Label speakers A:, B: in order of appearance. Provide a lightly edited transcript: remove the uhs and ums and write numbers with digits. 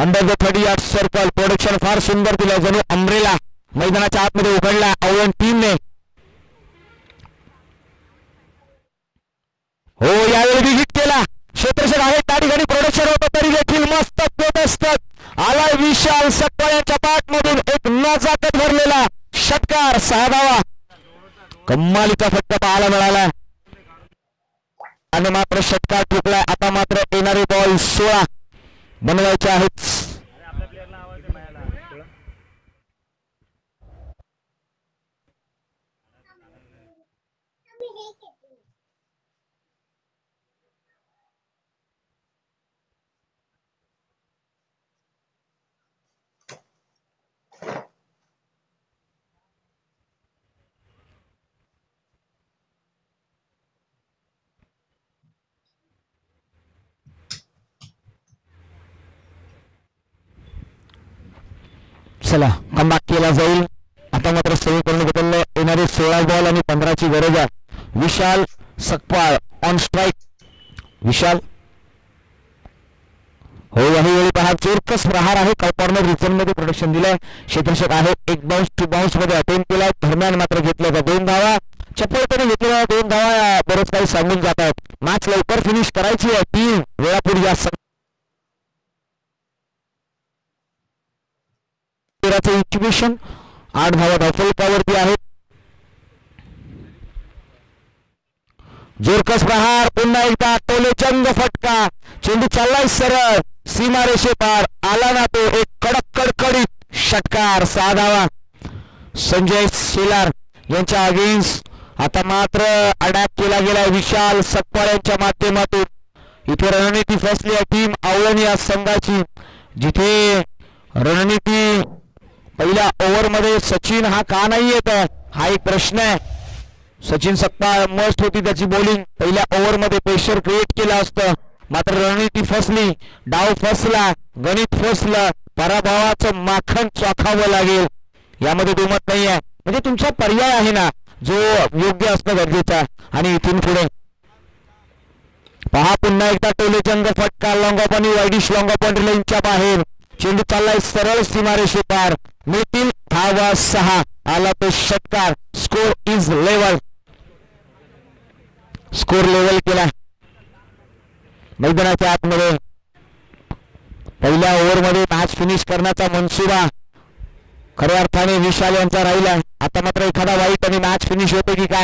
A: Under the 30 yard circle production फार सुंदर दिलं, जणू अम्ब्रेला मैदानाच्या आतमध्ये उघडला औलण टीमने. हो यावेळी हिट केला क्षेत्ररक्षक आहे त्या ठिकाणी प्रोडक्शन होतं तरी देखील मस्त बेदस्तक आलाय विशाल सकपाळ्याच्या पाठमधून एक नजाकत भरलेला षटकार 6 धावा. कमालीचा फटका पाहायला मिळाला आणि मात्र षटकार ठोकलाय. आता मात्र येणारे बॉल 16 बनवायचे आहेत. चला कमबॅक केला जाईल. आता मात्र समीकरण बदललं. येणारे 16 बॉल आणि 15 ची गरज आहे. विशाल सकपाळ ऑन स्ट्राइक. विशाल हो याही वेळी पहा चोरकस प्रहार आहे. कॉर्नर रिझन मध्ये प्रोडक्शन दिलंय. क्षेत्ररक्षक आहे एक बाउन्स टू बाउन्स मध्ये अटेम्प्ट केलाय. दरम्यान मात्र घेतलं का 2 धावा. चपळपणे घेतलेल्या 2 धावा बरंच काही सांगून जात आहेत. मॅच लवकर फिनिश करायची आहे. 3 वेळापूर्वी या इंक्युबेशन 8 धावा धावफलकावरती आहेत. जोरकस प्रहार पुन्हा एकदा टोलेचंद फटका. चेंडू चाललाय सरळ सीमारेषे पार आला ना तो एक कडक कडकडीत षटकार 6 धावा. संजय शेलार यांच्या अगेन्स्ट आता मात्र अटॅक केला गेला विशाल सकपाळ यांच्या माध्यमातून. इथे रणनीती फसली आहे टीम औलण या संघाची, जिथे रणनीती पहिल्या ओव्हर मध्ये सचिन हा का नाही येत हा एक प्रश्न आहे. सचिन सकपाळ मस्त होती त्याची बॉलिंग. पहिल्या ओव्हर मध्ये प्रेशर क्रिएट केलं असतं, मात्र रणनीती फसली, डाव फसला, गणित फसलं. पराभवाचं माखन चोखावं लागेल यामध्ये दुमत नाही आहे. म्हणजे तुमचा पर्याय आहे ना जो योग्य असणं गरजेचं आहे. आणि इथून पुढे पहा पुन्हा एकदा टोलेचंद फटका. लॉंग ऑफ आणि वाईडिश लॉंग ऑफ लाईनच्या बाहेर. चेंडू चाललाय सरळ सीमारेषे पार. मिळतील धावा 6. आला तो षटकार. Score is level. Score level केला मैदानाच्या आतमध्ये. पहिल्या ओव्हरमध्ये मॅच फिनिश करण्याचा मनसुबा खऱ्या अर्थाने विशाल यांचा राहिला. आता मात्र एखादा वाईट आणि मॅच फिनिश होते की काय